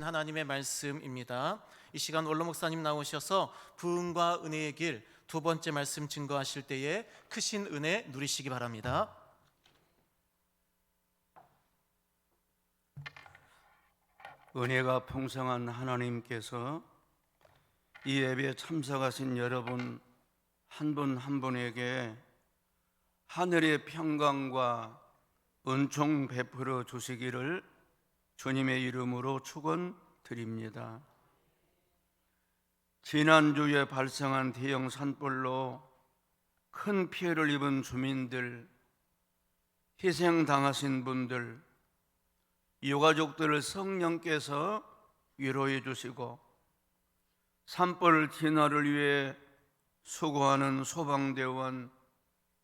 하나님의 말씀입니다. 이 시간 원로 목사님 나오셔서 부흥과 은혜의 길 두 번째 말씀 증거하실 때에 크신 은혜 누리시기 바랍니다. 은혜가 풍성한 하나님께서 이 예배에 참석하신 여러분 한 분 한 분에게 하늘의 평강과 은총 베풀어 주시기를 주님의 이름으로 축원드립니다. 지난주에 발생한 대형 산불로 큰 피해를 입은 주민들, 희생당하신 분들, 유가족들을 성령께서 위로해 주시고 산불 진화를 위해 수고하는 소방대원,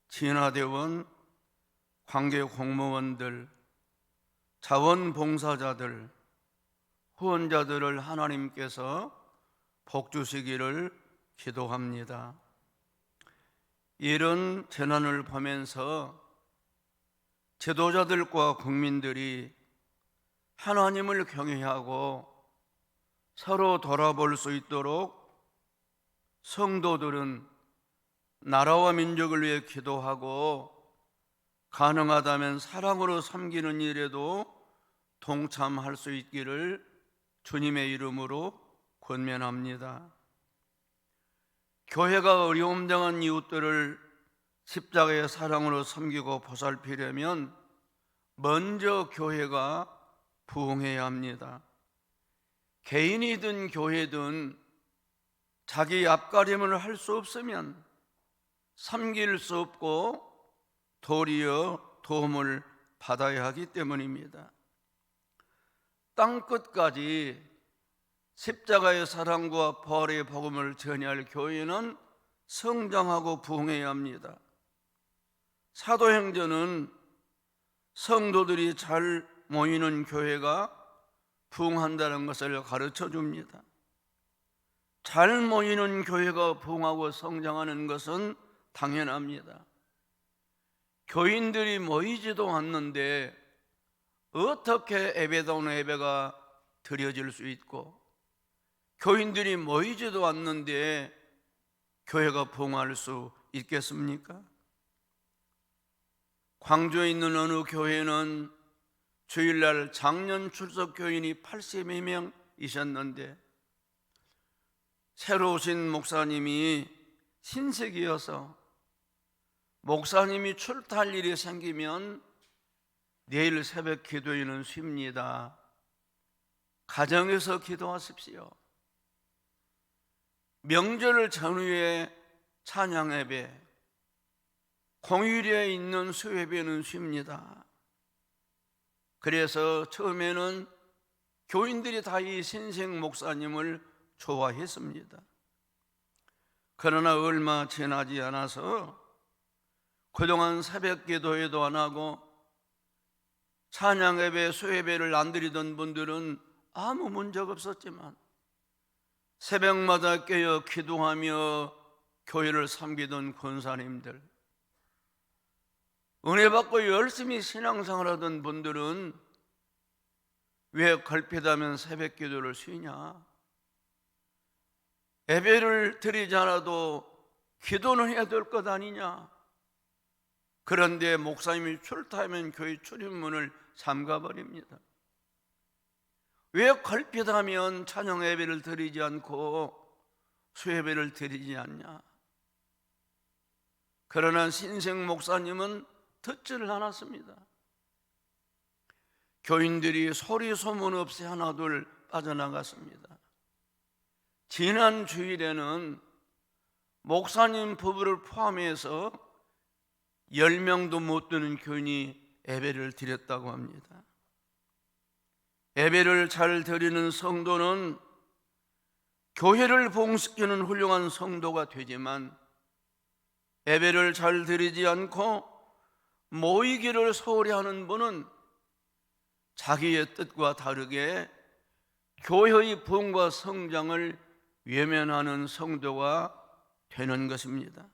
진화대원, 관계 공무원들, 자원봉사자들, 후원자들을 하나님께서 복 주시기를 기도합니다. 이런 재난을 보면서 지도자들과 국민들이 하나님을 경외하고 서로 돌아볼 수 있도록 성도들은 나라와 민족을 위해 기도하고 가능하다면 사랑으로 섬기는 일에도 동참할 수 있기를 주님의 이름으로 권면합니다. 교회가 어려움 당한 이웃들을 십자가의 사랑으로 섬기고 보살피려면 먼저 교회가 부흥해야 합니다. 개인이든 교회든 자기 앞가림을 할 수 없으면 섬길 수 없고 도리어 도움을 받아야 하기 때문입니다. 땅끝까지 십자가의 사랑과 부활의 복음을 전할 교회는 성장하고 부흥해야 합니다. 사도행전은 성도들이 잘 모이는 교회가 부흥한다는 것을 가르쳐 줍니다. 잘 모이는 교회가 부흥하고 성장하는 것은 당연합니다. 교인들이 모이지도 않는데 어떻게 예배다운 예배가 드려질 수 있고 교인들이 모이지도 않는데 교회가 부흥할 수 있겠습니까? 광주에 있는 어느 교회는 주일날 작년 출석 교인이 82명이셨는데 새로 오신 목사님이 신sek이어서 목사님이 출타할 일이 생기면 내일 새벽 기도회는 쉽니다. 가정에서 기도하십시오. 명절 전후에 찬양 예배, 공휴일에 있는 수예배는 쉽니다. 그래서 처음에는 교인들이 다 이 신생 목사님을 좋아했습니다. 그러나 얼마 지나지 않아서 그동안 새벽 기도회도 안 하고 찬양 예배, 수예배를 안 드리던 분들은 아무 문제가 없었지만 새벽마다 깨어 기도하며 교회를 섬기던 권사님들, 은혜 받고 열심히 신앙생활 하던 분들은 왜 걸핏하면 새벽 기도를 쉬냐? 예배를 드리지 않아도 기도는 해야 될 것 아니냐? 그런데 목사님이 출타하면 교회 출입문을 잠가버립니다. 왜 걸핏하면 찬양 예배를 드리지 않고 수예배를 드리지 않냐? 그러나 신생 목사님은 듣지를 않았습니다. 교인들이 소리 소문 없이 하나둘 빠져나갔습니다. 지난 주일에는 목사님 부부를 포함해서 10명도 못 되는 교인이 예배를 드렸다고 합니다. 예배를 잘 드리는 성도는 교회를 부흥시키는 훌륭한 성도가 되지만 예배를 잘 드리지 않고 모이기를 소홀히 하는 분은 자기의 뜻과 다르게 교회의 부흥과 성장을 외면하는 성도가 되는 것입니다.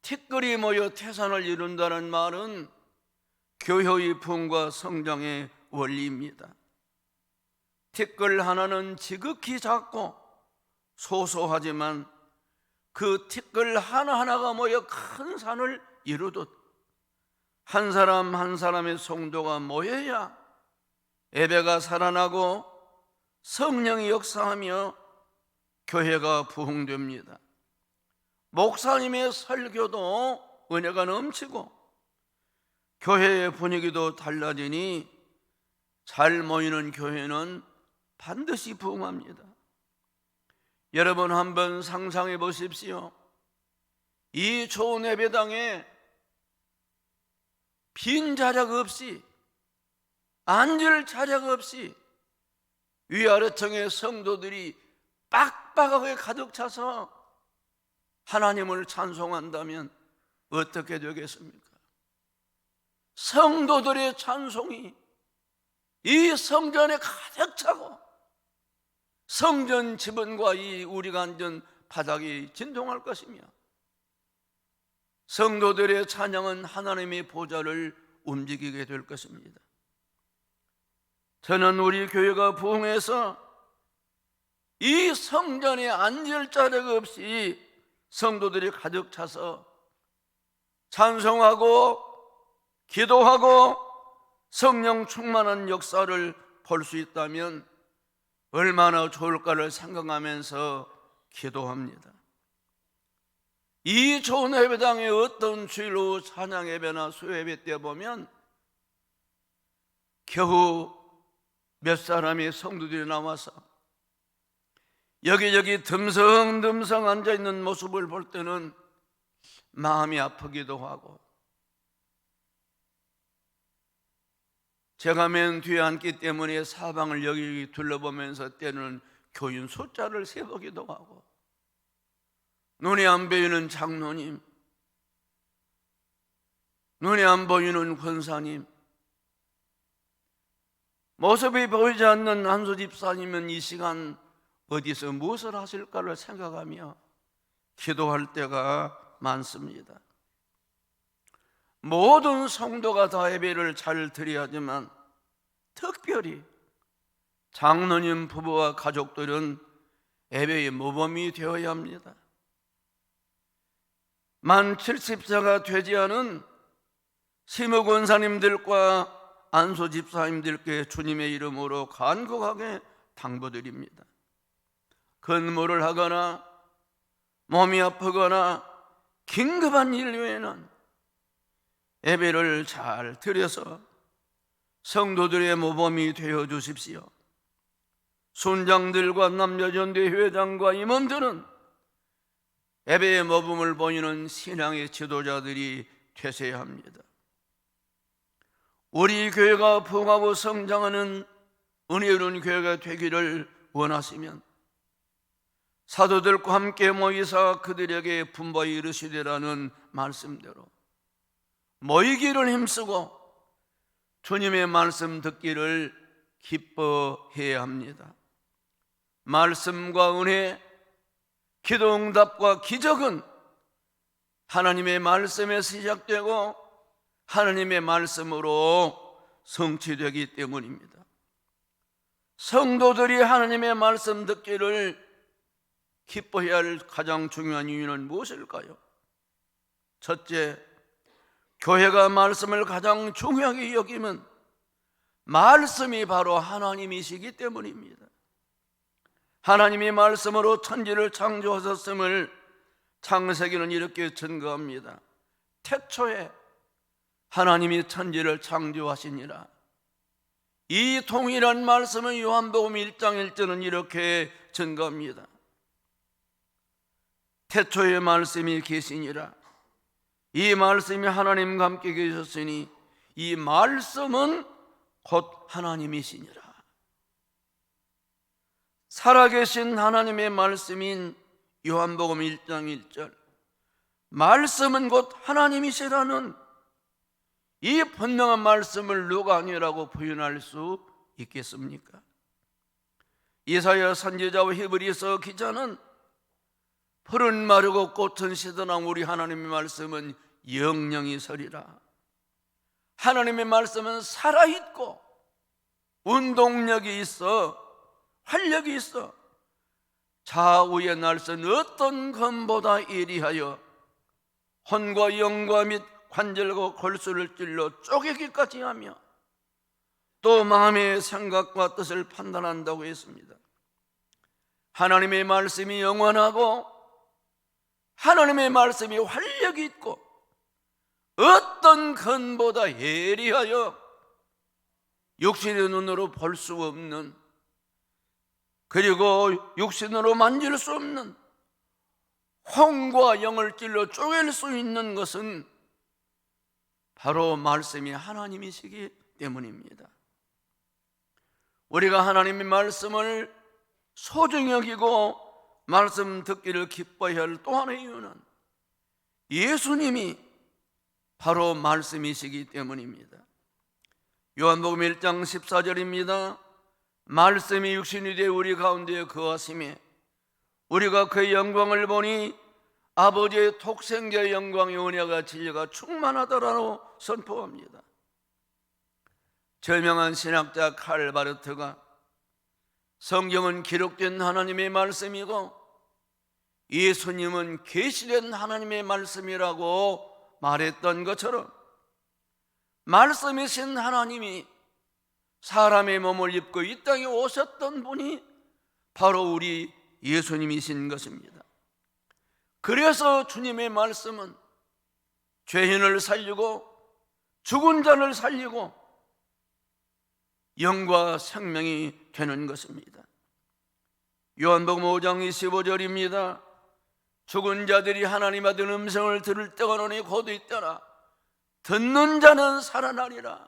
티끌이 모여 태산을 이룬다는 말은 교회의 부흥과 성장의 원리입니다. 티끌 하나는 지극히 작고 소소하지만 그 티끌 하나하나가 모여 큰 산을 이루듯 한 사람 한 사람의 성도가 모여야 예배가 살아나고 성령이 역사하며 교회가 부흥됩니다. 목사님의 설교도 은혜가 넘치고 교회의 분위기도 달라지니 잘 모이는 교회는 반드시 부흥합니다. 여러분 한번 상상해 보십시오. 이 좋은 예배당에 빈 자리가 없이, 앉을 자리가 없이 위아래층의 성도들이 빡빡하게 가득 차서 하나님을 찬송한다면 어떻게 되겠습니까? 성도들의 찬송이 이 성전에 가득 차고 성전 지붕과 이 우리가 앉은 바닥이 진동할 것이며 성도들의 찬양은 하나님의 보좌를 움직이게 될 것입니다. 저는 우리 교회가 부흥해서 이 성전에 앉을 자리가 없이 성도들이 가득 차서 찬송하고 기도하고 성령 충만한 역사를 볼 수 있다면 얼마나 좋을까를 생각하면서 기도합니다. 이 좋은 예배당에 어떤 주일 오후 찬양 예배나 수요 예배 때 보면 겨우 몇 사람의 성도들이 나와서 여기저기 듬성듬성 앉아있는 모습을 볼 때는 마음이 아프기도 하고, 제가 맨 뒤에 앉기 때문에 사방을 여기 둘러보면서 때는 교인 숫자를 세보기도 하고, 눈에 안 보이는 장로님, 눈에 안 보이는 권사님, 모습이 보이지 않는 안수 집사님은 이 시간 어디서 무엇을 하실까를 생각하며 기도할 때가 많습니다. 모든 성도가 다 예배를 잘 드려야 하지만 특별히 장로님 부부와 가족들은 예배의 모범이 되어야 합니다. 만 70세가 되지 않은 시무 권사님들과 안수 집사님들께 주님의 이름으로 간곡하게 당부드립니다. 근무를 하거나 몸이 아프거나 긴급한 일 외에는 예배를 잘 드려서 성도들의 모범이 되어 주십시오. 순장들과 남녀전대 회장과 임원들은 예배의 모범을 보이는 신앙의 지도자들이 되셔야 합니다. 우리 교회가 부흥하고 성장하는 은혜로운 교회가 되기를 원하시면 사도들과 함께 모이사 그들에게 분바히 이르시되라는 말씀대로 모이기를 힘쓰고 주님의 말씀 듣기를 기뻐해야 합니다. 말씀과 은혜, 기도 응답과 기적은 하나님의 말씀에 시작되고 하나님의 말씀으로 성취되기 때문입니다. 성도들이 하나님의 말씀 듣기를 기뻐해야 할 가장 중요한 이유는 무엇일까요? 첫째, 교회가 말씀을 가장 중요하게 여기면 말씀이 바로 하나님이시기 때문입니다. 하나님이 말씀으로 천지를 창조하셨음을 창세기는 이렇게 증거합니다. 태초에 하나님이 천지를 창조하시니라. 이 동일한 말씀은 요한복음 1장 1절은 이렇게 증거합니다. 태초에 말씀이 계시니라. 이 말씀이 하나님과 함께 계셨으니 이 말씀은 곧 하나님이시니라. 살아계신 하나님의 말씀인 요한복음 1장 1절, 말씀은 곧 하나님이시라는 이 분명한 말씀을 누가 아니라고 부인할 수 있겠습니까? 이사야 선지자와 히브리서 기자는 푸른 마르고 꽃은 시드나 우리 하나님의 말씀은 영영이 서리라. 하나님의 말씀은 살아있고 운동력이 있어 활력이 있어. 좌우의 날선 어떤 검보다 예리하여 혼과 영과 및 관절과 골수를 찔러 쪼개기까지 하며 또 마음의 생각과 뜻을 판단한다고 했습니다. 하나님의 말씀이 영원하고 하나님의 말씀이 활력이 있고 어떤 검보다 예리하여 육신의 눈으로 볼 수 없는, 그리고 육신으로 만질 수 없는 혼과 영을 찔러 쪼갤 수 있는 것은 바로 말씀이 하나님이시기 때문입니다. 우리가 하나님의 말씀을 소중히 여기고 말씀 듣기를 기뻐해야 할 또 하나의 이유는 예수님이 바로 말씀이시기 때문입니다. 요한복음 1장 14절입니다. 말씀이 육신이 되어 우리 가운데 거하심에 우리가 그의 영광을 보니 아버지의 독생자의 영광의 은혜가 진리가 충만하더라고 선포합니다. 저명한 신학자 칼 바르트가 성경은 기록된 하나님의 말씀이고 예수님은 계시된 하나님의 말씀이라고 말했던 것처럼 말씀이신 하나님이 사람의 몸을 입고 이 땅에 오셨던 분이 바로 우리 예수님이신 것입니다. 그래서 주님의 말씀은 죄인을 살리고 죽은 자를 살리고 영과 생명이 되는 것입니다. 요한복음 5장 25절입니다. 죽은 자들이 하나님 아들 음성을 들을 때가 오니 곧 있더라. 듣는 자는 살아나리라.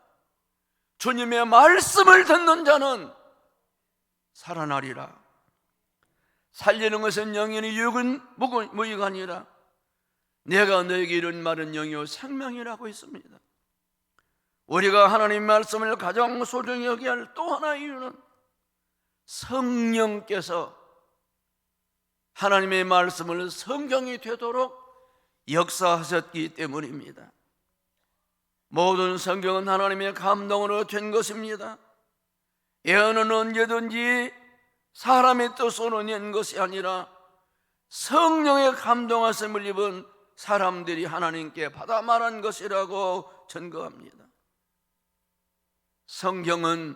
주님의 말씀을 듣는 자는 살아나리라. 살리는 것은 영이니 육은 무의가 아니라 내가 너에게 이른 말은 영이요 생명이라고 했습니다. 우리가 하나님 말씀을 가장 소중히 여겨야 할 또 하나의 이유는 성령께서 하나님의 말씀을 성경이 되도록 역사하셨기 때문입니다. 모든 성경은 하나님의 감동으로 된 것입니다. 예언은 언제든지 사람의 뜻으로 낸 것이 아니라 성령의 감동하심을 입은 사람들이 하나님께 받아 말한 것이라고 증거합니다. 성경은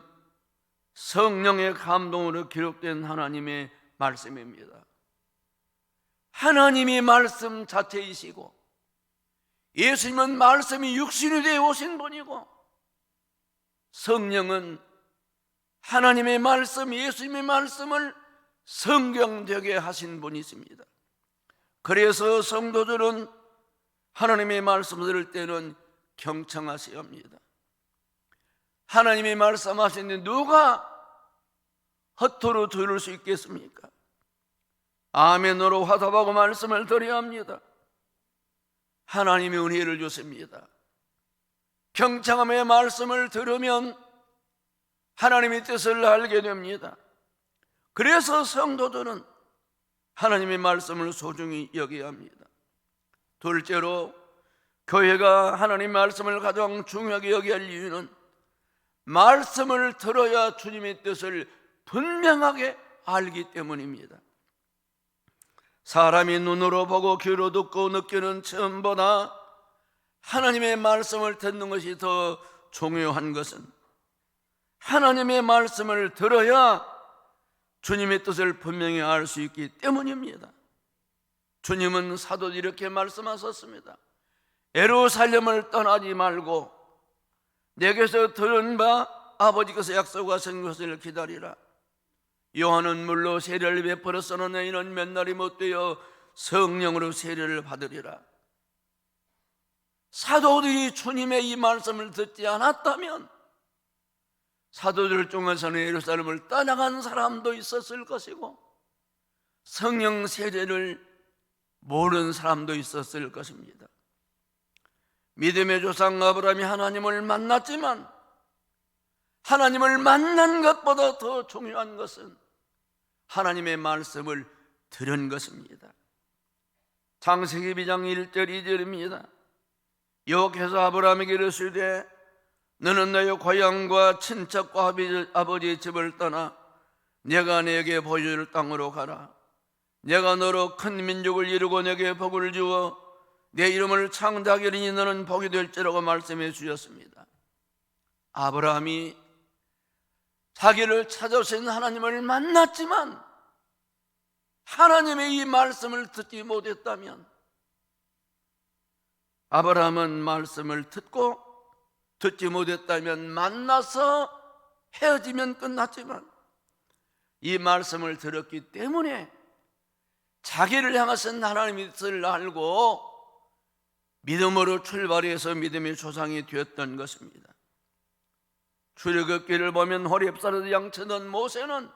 성령의 감동으로 기록된 하나님의 말씀입니다. 하나님이 말씀 자체이시고 예수님은 말씀이 육신이 되어 오신 분이고 성령은 하나님의 말씀, 예수님의 말씀을 성경되게 하신 분이십니다. 그래서 성도들은 하나님의 말씀을 들을 때는 경청하셔야 합니다. 하나님이 말씀하시는데 누가 허투루 들을 수 있겠습니까? 아멘으로 화답하고 말씀을 드려야 합니다. 하나님의 은혜를 주십니다. 경청함의 말씀을 들으면 하나님의 뜻을 알게 됩니다. 그래서 성도들은 하나님의 말씀을 소중히 여겨야 합니다. 둘째로 교회가 하나님의 말씀을 가장 중요하게 여겨야 할 이유는 말씀을 들어야 주님의 뜻을 분명하게 알기 때문입니다. 사람이 눈으로 보고 귀로 듣고 느끼는 처음보다 하나님의 말씀을 듣는 것이 더 중요한 것은 하나님의 말씀을 들어야 주님의 뜻을 분명히 알 수 있기 때문입니다. 주님은 사도들이 이렇게 말씀하셨습니다. 예루살렘을 떠나지 말고 내게서 들은 바 아버지께서 약속하신 것을 기다리라. 요한은 물로 세례를 베풀었으나 너희는 몇 날이 못 되어 성령으로 세례를 받으리라. 사도들이 주님의 이 말씀을 듣지 않았다면 사도들 중에서는 예루살렘을 떠나간 사람도 있었을 것이고 성령 세례를 모르는 사람도 있었을 것입니다. 믿음의 조상 아브라함이 하나님을 만났지만 하나님을 만난 것보다 더 중요한 것은 하나님의 말씀을 들은 것입니다. 창세기 2장 1절 2절입니다. 여호와께서 아브라함에게 이르시되 너는 너의 고향과 친척과 아버지의 집을 떠나 내가 내게 보여줄 땅으로 가라. 내가 너로 큰 민족을 이루고 내게 복을 주어 내 이름을 창대하리니 너는 복이 될지라고 말씀해 주셨습니다. 아브라함이 자기를 찾아오신 하나님을 만났지만 하나님의 이 말씀을 듣지 못했다면, 아브라함은 말씀을 듣지 못했다면 만나서 헤어지면 끝났지만 이 말씀을 들었기 때문에 자기를 향하신 하나님의 뜻을 알고 믿음으로 출발해서 믿음의 조상이 되었던 것입니다. 출애굽기를 보면 호렙산에서 양치던 모세는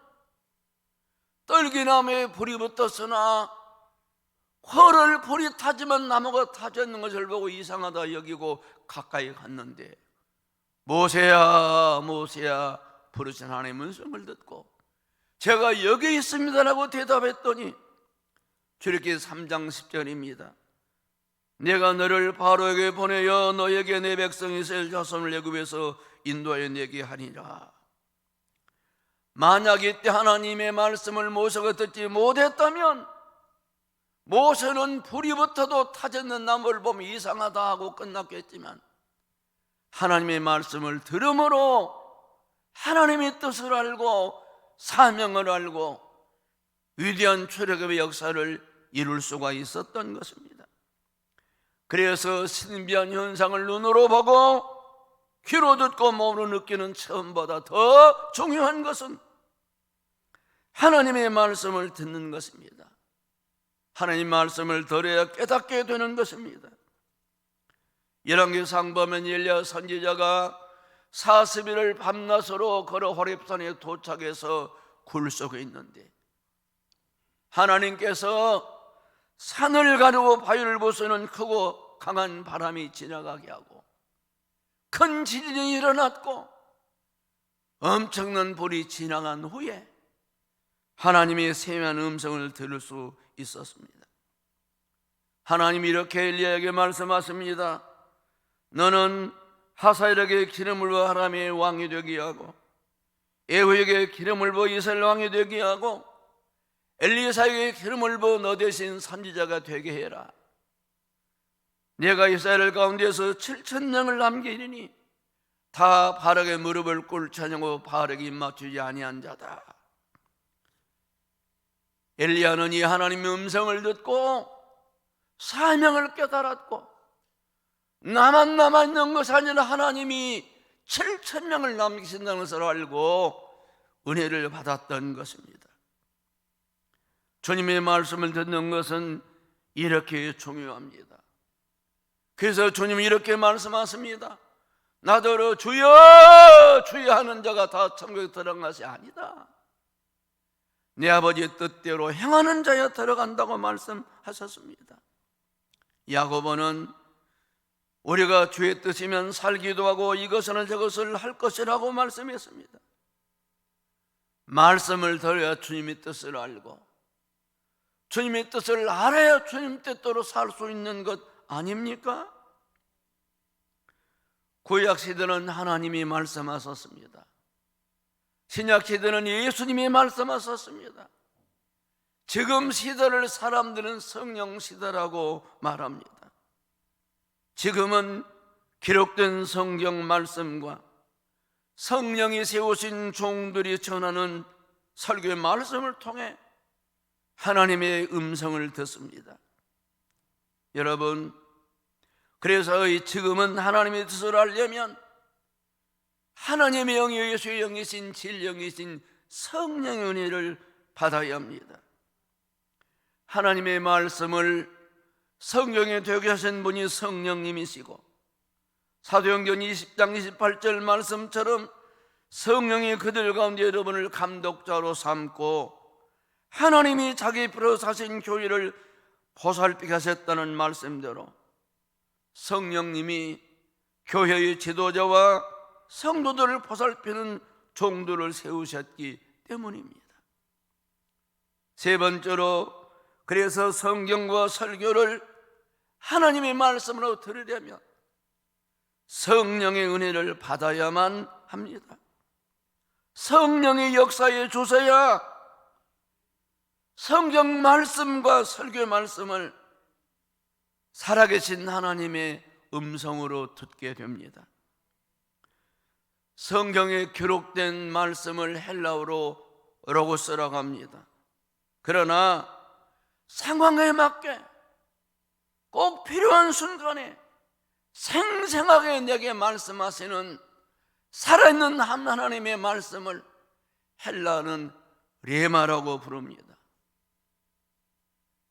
떨기나무에 불이 붙었으나 활을 불이 타지만 나무가 타져 있는 것을 보고 이상하다 여기고 가까이 갔는데, 모세야 모세야 부르신 하나님의 음성을 듣고 제가 여기 있습니다라고 대답했더니 출애굽기 3장 10절입니다. 내가 너를 바로에게 보내어 너에게 내 백성 이스라엘 자손을 애굽에서 인도하여 내게 하리라. 만약 이때 하나님의 말씀을 모세가 듣지 못했다면 모세는 불이 붙어도 타졌는 나무를 보면 이상하다 하고 끝났겠지만, 하나님의 말씀을 들음으로 하나님의 뜻을 알고 사명을 알고 위대한 출애굽의 역사를 이룰 수가 있었던 것입니다. 그래서 신비한 현상을 눈으로 보고 귀로 듣고 몸으로 느끼는 처음보다 더 중요한 것은 하나님의 말씀을 듣는 것입니다. 하나님 말씀을 들어야 깨닫게 되는 것입니다. 열왕기상 보면 엘리야 선지자가 40일을 밤낮으로 걸어 호렙산에 도착해서 굴 속에 있는데, 하나님께서 산을 가르고 바위를 부수는 크고 강한 바람이 지나가게 하고 큰 지진이 일어났고 엄청난 불이 지나간 후에 하나님의 세미한 음성을 들을 수 있었습니다. 하나님이 이렇게 엘리야에게 말씀하십니다. 너는 하사엘에게 기름을 부어 아람의 왕이 되게 하고 예후에게 기름을 부어 이스라엘 왕이 되게 하고 엘리사에게 기름을 부어 너 대신 선지자가 되게 해라. 내가 이스라엘 가운데서 7,000명을 남기리니 다 바락의 무릎을 꿇지 아니하고 바락에 입맞추지 아니한 자다. 엘리야는 이 하나님의 음성을 듣고 사명을 깨달았고, 나만 남아있는 것이 아니라 하나님이 7,000명을 남기신다는 것을 알고 은혜를 받았던 것입니다. 주님의 말씀을 듣는 것은 이렇게 중요합니다. 그래서 주님이 이렇게 말씀하십니다. 나더러 주여 주여 하는 자가 다 천국에 들어간 것이 아니다. 내 아버지의 뜻대로 행하는 자여 들어간다고 말씀하셨습니다. 야고보는 우리가 주의 뜻이면 살기도 하고 이것은 저것을 할 것이라고 말씀했습니다. 말씀을 들어야 주님의 뜻을 알고 주님의 뜻을 알아야 주님 뜻대로 살 수 있는 것 아닙니까? 구약 시대는 하나님이 말씀하셨습니다. 신약 시대는 예수님이 말씀하셨습니다. 지금 시대를 사람들은 성령 시대라고 말합니다. 지금은 기록된 성경 말씀과 성령이 세우신 종들이 전하는 설교의 말씀을 통해 하나님의 음성을 듣습니다. 여러분, 그래서 지금은 하나님의 뜻을 알려면 하나님의 영이 예수의 영이신 진영이신 성령의 은혜를 받아야 합니다. 하나님의 말씀을 성경에 되게 하신 분이 성령님이시고, 사도행전 20장 28절 말씀처럼 성령이 그들 가운데 여러분을 감독자로 삼고 하나님이 자기 피로 사신 교회를 보살피게 하셨다는 말씀대로 성령님이 교회의 지도자와 성도들을 보살피는 종들을 세우셨기 때문입니다. 세 번째로, 그래서 성경과 설교를 하나님의 말씀으로 들으려면 성령의 은혜를 받아야만 합니다. 성령의 역사에 주셔야 성경 말씀과 설교 말씀을 살아계신 하나님의 음성으로 듣게 됩니다. 성경에 기록된 말씀을 헬라어로 로고스라고 합니다. 그러나 상황에 맞게 꼭 필요한 순간에 생생하게 내게 말씀하시는 살아있는 하나님의 말씀을 헬라어는 레마라고 부릅니다.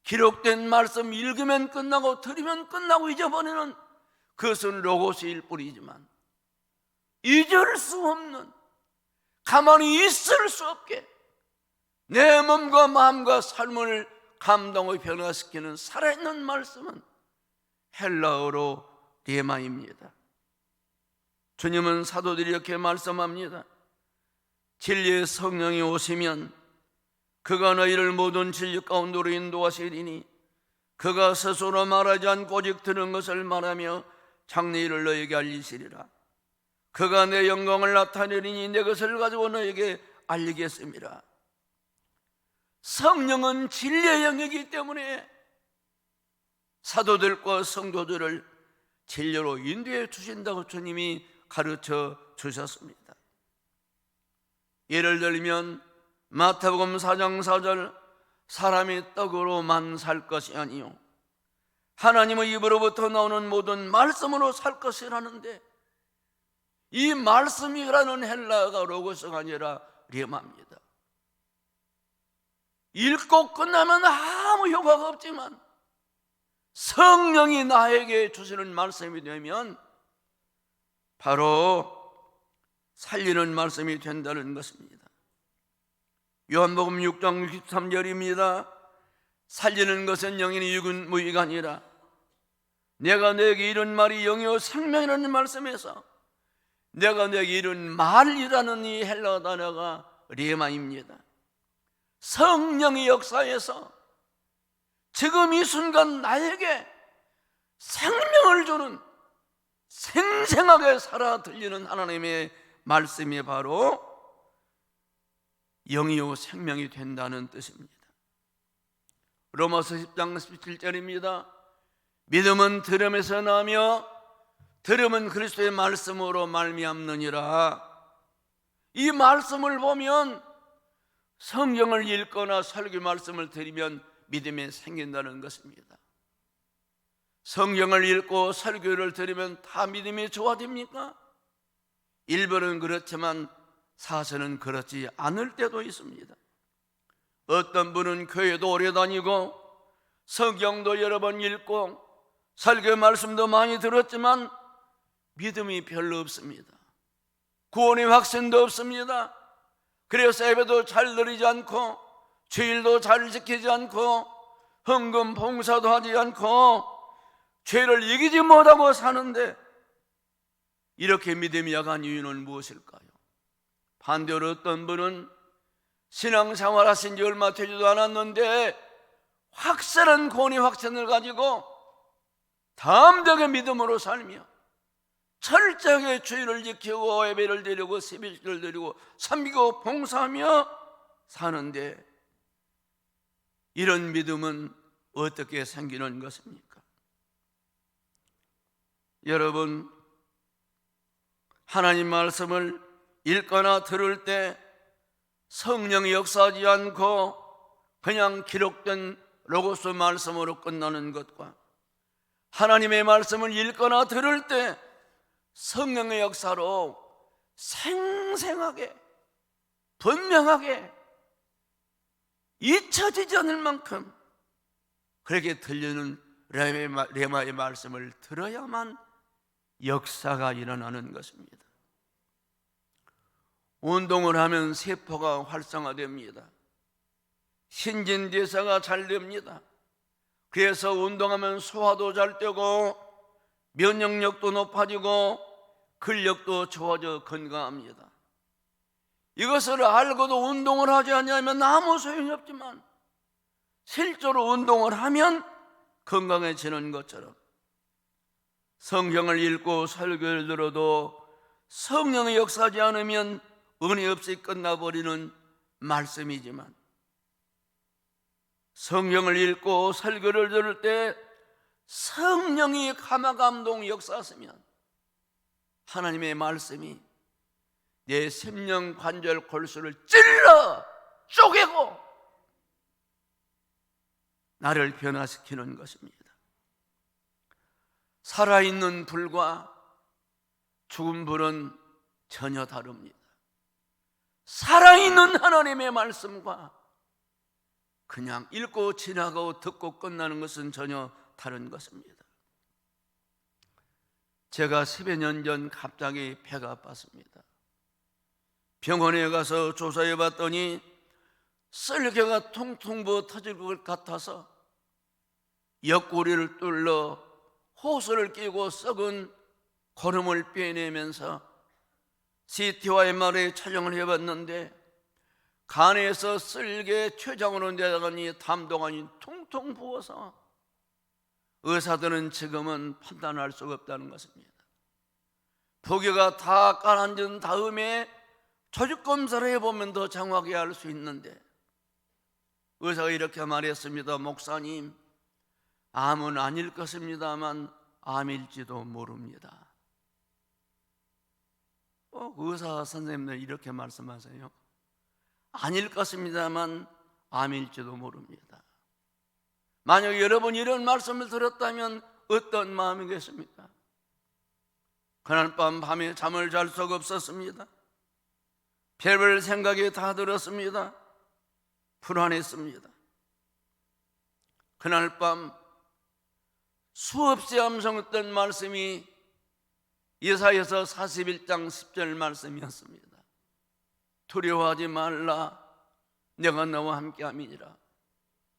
기록된 말씀 읽으면 끝나고 들으면 끝나고 잊어버리는 그것은 로고스일 뿐이지만 잊을 수 없는, 가만히 있을 수 없게 내 몸과 마음과 삶을 감동하고 변화시키는 살아있는 말씀은 헬라어로 레마입니다. 주님은 사도들이 이렇게 말씀합니다. 진리의 성령이 오시면 그가 너희를 모든 진리 가운데로 인도하시리니 그가 스스로 말하지 않고 오직 들은 것을 말하며 장래일을 너에게 알리시리라. 그가 내 영광을 나타내리니 내 것을 가지고 너에게 알리겠습니다. 성령은 진리의 영이기 때문에 사도들과 성도들을 진리로 인도해 주신다고 주님이 가르쳐 주셨습니다. 예를 들면 마태복음 4장 4절, 사람이 떡으로만 살 것이 아니요 하나님의 입으로부터 나오는 모든 말씀으로 살 것이라는데, 이 말씀이라는 헬라어가 로고스가 아니라 레마입니다. 읽고 끝나면 아무 효과가 없지만 성령이 나에게 주시는 말씀이 되면 바로 살리는 말씀이 된다는 것입니다. 요한복음 6장 63절입니다. 살리는 것은 영이니 육은 무의가 아니라 내가 너에게 이른 말이 영이요 생명이라는 말씀에서 내가 너에게 이른 말이라는 이 헬라어 단어가 레마입니다. 성령의 역사에서 지금 이 순간 나에게 생명을 주는, 생생하게 살아 들리는 하나님의 말씀이 바로 영이요 생명이 된다는 뜻입니다. 로마서 10장 17절입니다. 믿음은 들음에서 나며 들음은 그리스도의 말씀으로 말미암느니라. 이 말씀을 보면 성경을 읽거나 설교 말씀을 드리면 믿음이 생긴다는 것입니다. 성경을 읽고 설교를 들으면 다 믿음이 좋아집니까? 일부는 그렇지만 사실은 그렇지 않을 때도 있습니다. 어떤 분은 교회도 오래 다니고 성경도 여러 번 읽고 설교 말씀도 많이 들었지만 믿음이 별로 없습니다. 구원의 확신도 없습니다. 그래서 예배도 잘 드리지 않고 주일도 잘 지키지 않고 헌금 봉사도 하지 않고 죄를 이기지 못하고 사는데, 이렇게 믿음이 약한 이유는 무엇일까요? 반대로 어떤 분은 신앙생활 하신 지 얼마 되지도 않았는데 확실한 구원의 확신을 가지고 담대하게 믿음으로 살며 철저하게 주일을 지키고 예배를 드리고 세배를 드리고 섬기고 봉사하며 사는데, 이런 믿음은 어떻게 생기는 것입니까? 여러분, 하나님 말씀을 읽거나 들을 때 성령이 역사하지 않고 그냥 기록된 로고스 말씀으로 끝나는 것과 하나님의 말씀을 읽거나 들을 때 성령의 역사로 생생하게 분명하게 잊혀지지 않을 만큼 그렇게 들리는 레마의 말씀을 들어야만 역사가 일어나는 것입니다. 운동을 하면 세포가 활성화됩니다. 신진대사가 잘 됩니다. 그래서 운동하면 소화도 잘 되고 면역력도 높아지고 근력도 좋아져 건강합니다. 이것을 알고도 운동을 하지 않으면 아무 소용이 없지만 실제로 운동을 하면 건강해지는 것처럼 성경을 읽고 설교를 들어도 성령이 역사하지 않으면 은혜 없이 끝나버리는 말씀이지만 성경을 읽고 설교를 들을 때 성령이 감화감동 역사하시면 하나님의 말씀이 내 심령 관절 골수를 찔러 쪼개고 나를 변화시키는 것입니다. 살아있는 불과 죽은 불은 전혀 다릅니다. 살아있는 하나님의 말씀과 그냥 읽고 지나가고 듣고 끝나는 것은 전혀 다른 것입니다. 제가 10여 년 전 갑자기 배가 아팠습니다. 병원에 가서 조사해 봤더니 썰개가 통통 부어 터질 것 같아서 옆구리를 뚫러 호스를 끼고 썩은 거름을 빼내면서 CT와 MRI 촬영을 해봤는데 간에서 쓸개 췌장으로 내려가니 담동안이 통통 부어서 의사들은 지금은 판단할 수가 없다는 것입니다. 부기가 다 가라앉은 다음에 조직 검사를 해보면 더 정확히 알 수 있는데 의사가 이렇게 말했습니다. 목사님, 암은 아닐 것입니다만 암일지도 모릅니다. 의사 선생님들 이렇게 말씀하세요. 아닐 것입니다만 암일지도 모릅니다. 만약 여러분 이런 말씀을 들었다면 어떤 마음이겠습니까? 그날 밤에 잠을 잘 수가 없었습니다. 별별 생각이 다 들었습니다. 불안했습니다. 그날 밤 수없이 암송했던 말씀이 예사야서 41장 10절 말씀이었습니다. 두려워하지 말라, 내가 너와 함께함이니라.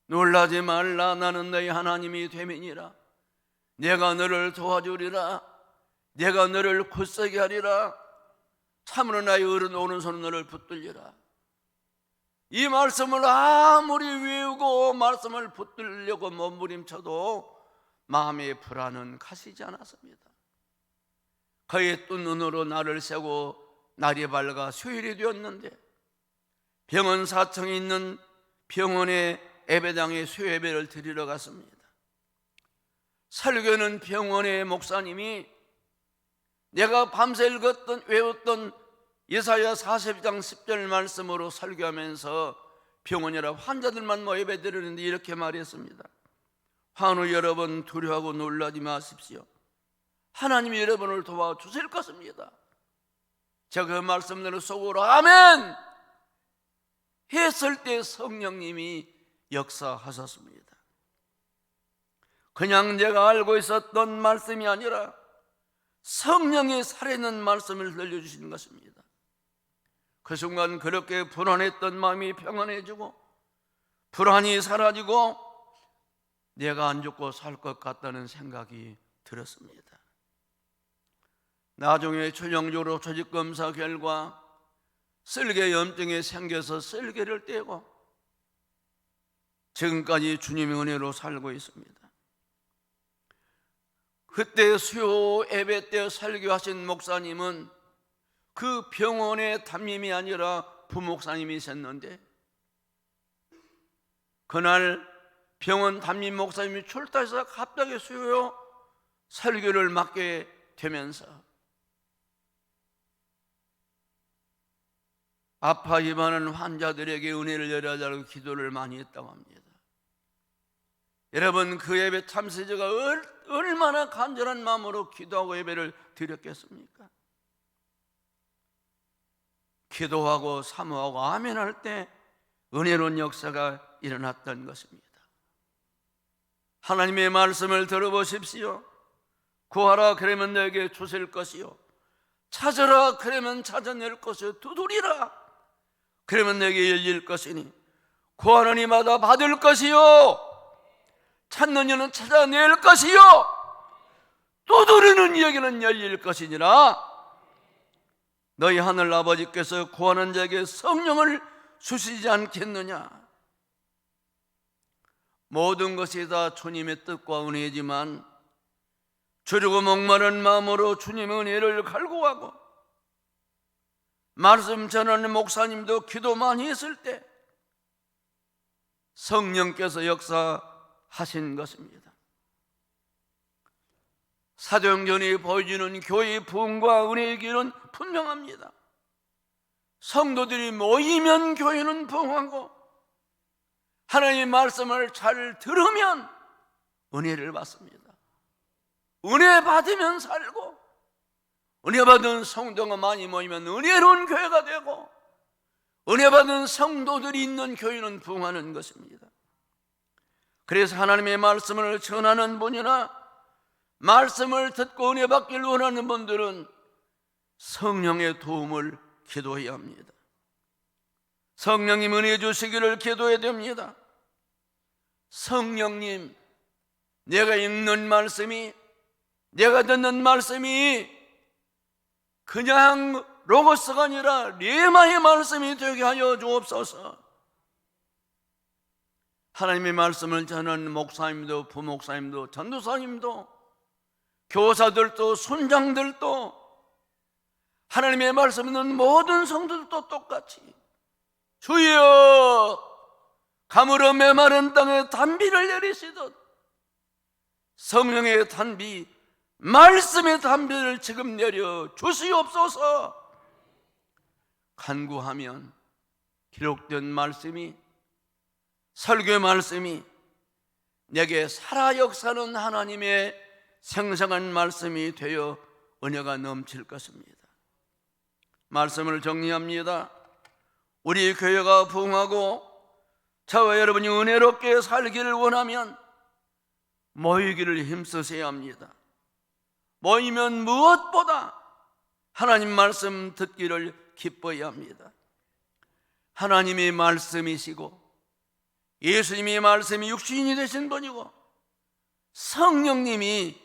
놀라지 말라, 나는 너희 하나님이 됨이니라. 내가 너를 도와주리라. 내가 너를 굳세게 하리라. 참으로 나의 어른 오른손은 너를 붙들리라. 이 말씀을 아무리 외우고 말씀을 붙들려고 몸부림쳐도 마음의 불안은 가시지 않았습니다. 그의 뜬 눈으로 나를 세고 날이 밝아 수요일이 되었는데 병원 4층에 있는 병원의 예배당에 수요예배를 드리러 갔습니다. 설교는 병원의 목사님이 내가 밤새 읽었던 외웠던 예사야 40장 10절 말씀으로 설교하면서 병원이라 환자들만 모여 예배 드리는데 이렇게 말했습니다. 환우 여러분, 두려워하고 놀라지 마십시오. 하나님이 여러분을 도와주실 것입니다. 제가 그 말씀대로 속으로 아멘 했을 때 성령님이 역사하셨습니다. 그냥 제가 알고 있었던 말씀이 아니라 성령이 살아있는 말씀을 들려주시는 것입니다. 그 순간 그렇게 불안했던 마음이 평안해지고 불안이 사라지고 내가 안 죽고 살 것 같다는 생각이 들었습니다. 나중에 최종적으로 조직검사 결과 쓸개염증이 생겨서 쓸개를 떼고 지금까지 주님의 은혜로 살고 있습니다. 그때 수요 예배 때 설교하신 목사님은 그 병원의 담임이 아니라 부목사님이셨는데 그날 병원 담임 목사님이 출타해서 갑자기 수요 설교를 맡게 되면서 아파 입하는 환자들에게 은혜를 열어달라고 기도를 많이 했다고 합니다. 여러분, 그 예배 참새제가 얼마나 간절한 마음으로 기도하고 예배를 드렸겠습니까? 기도하고 사모하고 아멘할 때 은혜로운 역사가 일어났던 것입니다. 하나님의 말씀을 들어보십시오. 구하라 그러면 너에게 주실 것이요, 찾으라 그러면 찾아낼 것이요, 두드리라 그러면 너에게 열릴 것이니 구하는 이마다 받을 것이요, 찾는 이는 찾아낼 것이요, 두드리는 이에게는 열릴 것이니라. 너희 하늘 아버지께서 구하는 자에게 성령을 주시지 않겠느냐. 모든 것이 다 주님의 뜻과 은혜지만 주려고 목마른 마음으로 주님의 은혜를 갈구하고 말씀 전하는 목사님도 기도 많이 했을 때 성령께서 역사하신 것입니다. 사도행전이 보여주는 교회의 부흥과 은혜의 길은 분명합니다. 성도들이 모이면 교회는 부흥하고 하나님의 말씀을 잘 들으면 은혜를 받습니다. 은혜 받으면 살고, 은혜 받은 성도가 많이 모이면 은혜로운 교회가 되고, 은혜 받은 성도들이 있는 교회는 부흥하는 것입니다. 그래서 하나님의 말씀을 전하는 분이나 말씀을 듣고 은혜 받기를 원하는 분들은 성령의 도움을 기도해야 합니다. 성령님 은혜 주시기를 기도해야 됩니다. 성령님, 내가 읽는 말씀이, 내가 듣는 말씀이 그냥 로고스가 아니라 레마의 말씀이 되게 하여 주옵소서. 하나님의 말씀을 전하는 목사님도, 부목사님도, 전도사님도, 교사들도, 순장들도, 하나님의 말씀 있는 모든 성도들도 똑같이 주여 가물어 메마른 땅에 단비를 내리시듯 성령의 단비, 말씀의 단비를 지금 내려 주시옵소서. 간구하면 기록된 말씀이, 설교의 말씀이 내게 살아 역사는 하나님의 생생한 말씀이 되어 은혜가 넘칠 것입니다. 말씀을 정리합니다. 우리 교회가 부흥하고 저와 여러분이 은혜롭게 살기를 원하면 모이기를 힘쓰셔야 합니다. 모이면 무엇보다 하나님 말씀 듣기를 기뻐해야 합니다. 하나님의 말씀이시고 예수님의 말씀이 육신이 되신 분이고 성령님이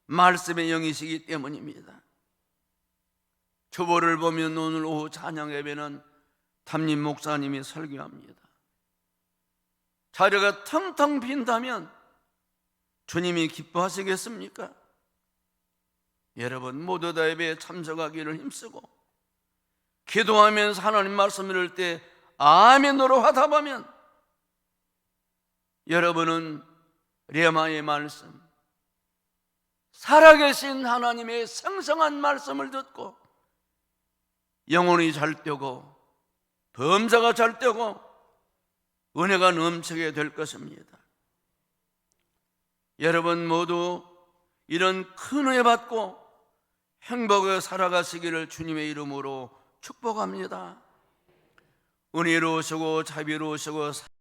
말씀의 영이시기 때문입니다. 주보를 보면 오늘 오후 찬양 예배는 담임 목사님이 설교합니다. 자리가 텅텅 빈다면 주님이 기뻐하시겠습니까? 여러분 모두 다 예배에 참석하기를 힘쓰고 기도하면서 하나님 말씀 들을 때 아멘으로 화답하면 여러분은 레마의 말씀, 살아계신 하나님의 생생한 말씀을 듣고 영혼이 잘 뛰고 범사가 잘 뛰고 은혜가 넘치게 될 것입니다. 여러분 모두 이런 큰 은혜 받고 행복하게 살아가시기를 주님의 이름으로 축복합니다. 은혜로우시고 자비로우시고